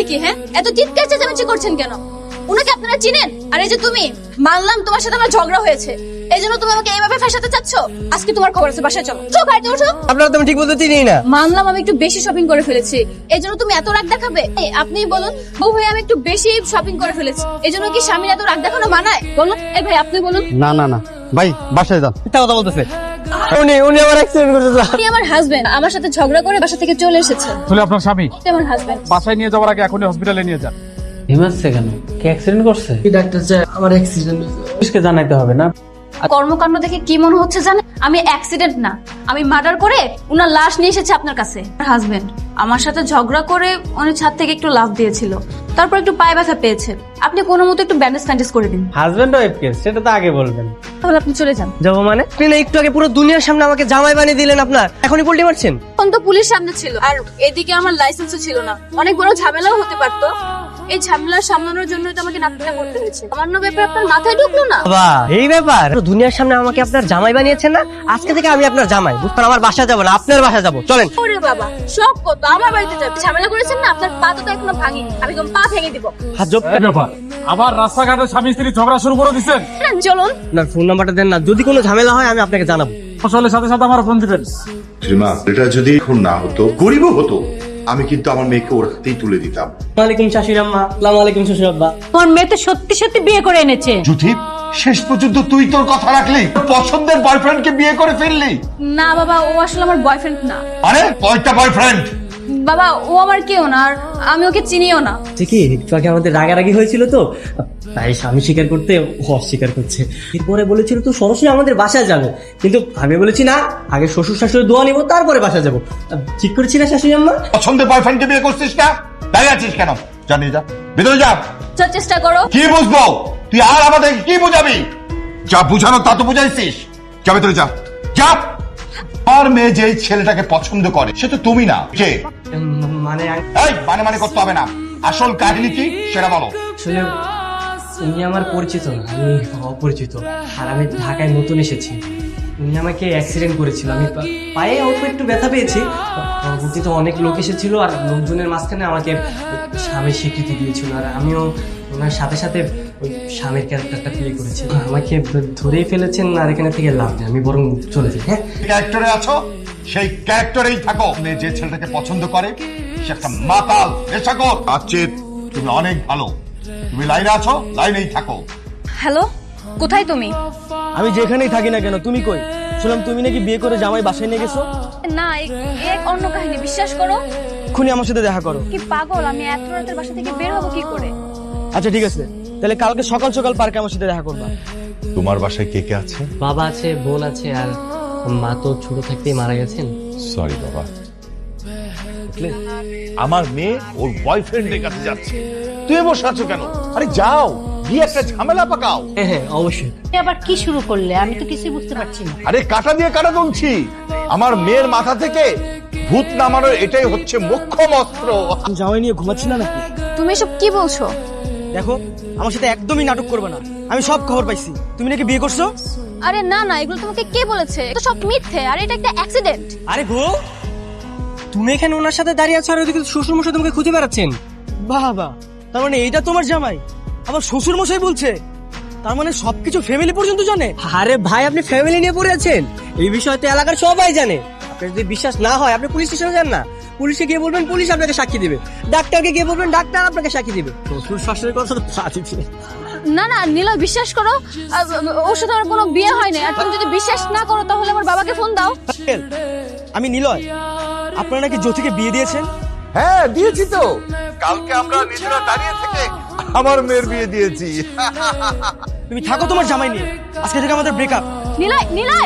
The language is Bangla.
কি? হ্যাঁ, এত চিৎকার চেঁচামেচি করছেন কেন? উনাকে আপনারা চিনেন? আর এই যে তুমি, মানলাম তোমার সাথে আমার ঝগড়া হয়েছে, এই জন্য তুমি আমাকে এইভাবে ফাঁসাতে চাচ্ছ। আজকে তোমার খবর আছে, বাসায় চলো। চলো গাড়িতে ওঠো। আপনারা তো ঠিক বলতে চিনি না। মানলাম আমি একটু বেশি শপিং করে ফেলেছি, এই জন্য তুমি এত রাগ দেখাবে? এই আপনিই বলুন, বউ হয়ে আমি একটু বেশি শপিং করে ফেলেছি, এই জন্য কি স্বামীর এত রাগ দেখানো মানায়? বলুন। এই ভাই আপনি বলুন। না না না ভাই, বাসায় যান। মিথ্যা কথা বলতেছে। উনি আমার অ্যাক্সিডেন্ট করেছে। আপনি আমার হাজবেন্ড, আমার সাথে ঝগড়া করে বাসা থেকে চলে এসেছেন। আসলে আপনার স্বামী আপনি আমার হাজবেন্ড। বাসায় নিয়ে যাওয়ার আগে এখনই হসপিটালে নিয়ে যান। হিমাচ্ছে কেন? কে অ্যাক্সিডেন্ট করছে? ডাক্তার স্যার, আমার অ্যাক্সিডেন্ট হয়েছে। পুলিশকে জানাইতে হবে না? কর্মকাণ্ড দেখে কি মনে হচ্ছে জানেন? আমি অ্যাক্সিডেন্ট না, আমি মার্ডার করে উনার লাশ নিয়ে এসেছি আপনার কাছে। হাজবেন্ড আমার সাথে ঝগড়া করে উনি ছাদ থেকে একটু লাফ দিয়েছিল, তারপর একটু পায়ে ব্যথা পেয়েছে। আপনি কোনো মতো একটু ব্যান্ডেজ ফ্যান্ডেজ করে দিন। হাজবেন্ড ওয়াইফ কেস, সেটা তো আগে বলবেন। তাহলে আপনি চলে যান। যাবো মানে? আপনি না একটু আগে পুরো দুনিয়ার সামনে আমাকে জামাই বানিয়ে দিলেন, আপনার এখনই পল্টি মারছেন। তখন তো পুলিশ সামনে ছিল, আর এদিকে আমার লাইসেন্সও ছিল না, অনেক বড় ঝামেলাও হতে পারতো। এই ঝামেলা সামলানোর জন্যই তো আমাকে নাটকটা করতে হয়েছে। সামান্য ব্যাপার আপনার মাথায় ঢুকলো না? বাবা, এই ব্যাপার? পুরো দুনিয়ার সামনে আমাকে আপনার জামাই বানিয়েছেন না? আজকে থেকে আমি আপনার জামাই, বুঝতেন? আমার বাসা যাবো না, আপনার বাসা যাবো। চলেন। ওরে বাবা, সব কত আমার বাড়িতে যাবে। ঝামেলা করেছেন না, আপনার পা তো এখনো ভাঙিনি, আমি একদম পা ভেঙে দিব। হাত জোপ। এই ব্যাপার, আবার রাস্তাঘাটে স্বামী স্ত্রী ঝগড়া শুরু করে দিচ্ছেন। হ্যাঁ, চলুন। আপনার ফোন নাম্বারটা দেন না, যদি কোনো ঝামেলা হয় আমি আপনাকে জানাবো। ফসলের সাথে সাথে আমার ফোন দিবেন। শ্রীমা, এটা যদি এখন না হতো, গরিবও হতো, আমি কিন্তু আমার মেয়েকে ওর হাতেই তুলে দিতাম। ওয়ালাইকুম শাশুড়ি আম্মা। আসসালামু আলাইকুম শ্বশুর আব্বা। তোর মেয়ে তো সত্যি সত্যি বিয়ে করে এনেছে। জুথি, শেষ পর্যন্ত তুই তোর কথা রাখলি, পছন্দের বয়ফ্রেন্ডকে বিয়ে করে ফেললি। না বাবা, ও আসলে আমার বয়ফ্রেন্ড না। আরে কয়টা বয়ফ্রেন্ড? বাবা, ও আমার কেউ না, আর আমি ওকে চিনিও না। ঠিকই, একটু আগে আমাদের রাগারাগি হয়েছিল তো, তাই স্বামী স্বীকার করতে ও অস্বীকার করছে। এরপরে বলেছিল তো সরাসরি আমাদের বাসায় যাবে, কিন্তু আমি বলেছি না, আগে শ্বশুর শাশুড়ি দোয়া নিবো, তারপরে বাসায় যাবো। ঠিক করেছি না শাশুড়ি আম্মা? পছন্দের বয়ফ্রেন্ডকে বিয়ে করছিস না? দাঁড়িয়ে আছিস কেন? জানিয়ে যা, ভিতরে যা। চল, চেষ্টা করো। কি বুঝবো? তুই আর আমাদের কি বুঝাবি? যা বুঝানো তা তো বুঝাইছিস। যা ভেতরে যা, যা। আর মেয়ে যে ছেলেটাকে পছন্দ করে সে তো তুমি না। কে? মানে এই মানে করতে হবে না, আসল কাহিনী কি সেটা বলো। আসলে উনি আমার পরিচিত না, আমি অপরিচিত। আর আমি ঢাকায় নতুন এসেছি। উনি আমাকে অ্যাক্সিডেন্ট করেছিল, আমি পায়ে অল্প একটু ব্যথা পেয়েছি। পরবর্তীতে অনেক লোক এসেছিল, আর লোকজনের মাঝখানে আমাকে স্বামীর স্বীকৃতি দিয়েছিল, আর আমিও ওনার সাথে সাথে ওই স্বামীর ক্যারেক্টারটা প্লে করেছি। আমাকে ধরেই ফেলেছেন, আর এখানে থেকে লাভ নেই, আমি বরং চলে যাই। হ্যাঁ, ক্যারেক্টারে আছো, সেই ক্যারেক্টারেই থাকো। মেয়ে যে ছেলেটাকে পছন্দ করে সে একটা মাতাল, নেশাখোর। আচ্ছা, তুমি অনেক ভালো, তুমি লাইনে আছো, লাইনেই থাকো। হ্যালো, কোথায় তুমি? আমি যেখানেই থাকি না কেন, তুমি কই? শুনলাম তুমি নাকি বিয়ে করে জামাই বাসায় নিয়ে গেছো। না, এক অন্য কাহিনী, বিশ্বাস করো। এক্ষুনি আমার সাথে দেখা করো। কি পাগল, আমি এত রাতের বাসা থেকে বের হবো কি করে? আচ্ছা ঠিক আছে, তাহলে কালকে সকাল সকাল পার্কে আমার সাথে দেখা করবা। তোমার বাসায় কে কে আছে? বাবা আছে, বোন আছে, আর মা তো ছোট থাকতেই মারা গেছেন। সরি বাবা। আমার মেয়ে ওর বয়ফ্রেন্ডের কাছে যাচ্ছে, তুই বসে আছো কেন? আরে যাও, গিয়ে একটা ঝামেলা পাকাও। হ্যাঁ হ্যাঁ, অবশ্যই। তুমি আবার কি শুরু করলে? আমি তো কিছুই বুঝতে পারছি না। আরে কাটা দিয়ে কাটা তুলছি। আমার মেয়ের মাথা থেকে ভূত নামানোর এটাই হচ্ছে মোক্ষম অস্ত্র। আমি জামাই নিয়ে ঘুমাচ্ছি না নাকি? তুমি এসব কি বলছো? দেখো, আমার সাথে একদমই নাটক করবে না। আমি সব খবর পাইছি, তুমি নাকি বিয়ে করছো। আরে না না, এগুলো তোমাকে কে বলেছে? এটা সব মিথ্যে, আর এটা একটা অ্যাক্সিডেন্ট। আরে বউ, তুমি এখানে ওনার সাথে দাঁড়িয়ে আছো, আর ওদিকে শ্বশুর মশাই তোমাকে খুঁজে বেড়াচ্ছেন। বাবা, তার মানে এইটা তোমার জামাই? আবার শ্বশুর মশাই বলছে, তার মানে সবকিছু ফ্যামিলি পর্যন্ত জানে? আরে ভাই, আপনি ফ্যামিলি নিয়ে পড়ে আছেন, এই বিষয়ে তো এলাকার সবাই জানে। আপনার যদি বিশ্বাস না হয়, আপনি পুলিশ স্টেশনে যান না, পুলিশে গিয়ে বলবেন, পুলিশ আপনাকে সাক্ষী দিবে। ডাক্তারকে গিয়ে বলবেন, ডাক্তার আপনাকে সাক্ষী দিবে। শ্বশুর শাশুড়ির কথা তো পাচ্ছি। না না নীলা, বিশ্বাস করো, ওর সাথে আমার কোনো বিয়ে হয়নি। আর তুমি যদি বিশ্বাস না করো তাহলে আমার বাবাকে ফোন দাও। আমি নিলয়, আপনারা নাকি জ্যোতিকে বিয়ে দিয়েছেন? হ্যাঁ দিয়েছি তো, কালকে আমরা নিজেরা দাঁড়িয়ে থেকে আমার মেয়ের বিয়ে দিয়েছি। তুমি থাকো তোমার জামাই নিয়ে, আজকে থেকে আমাদের ব্রেকআপ। নীলা, নীলা,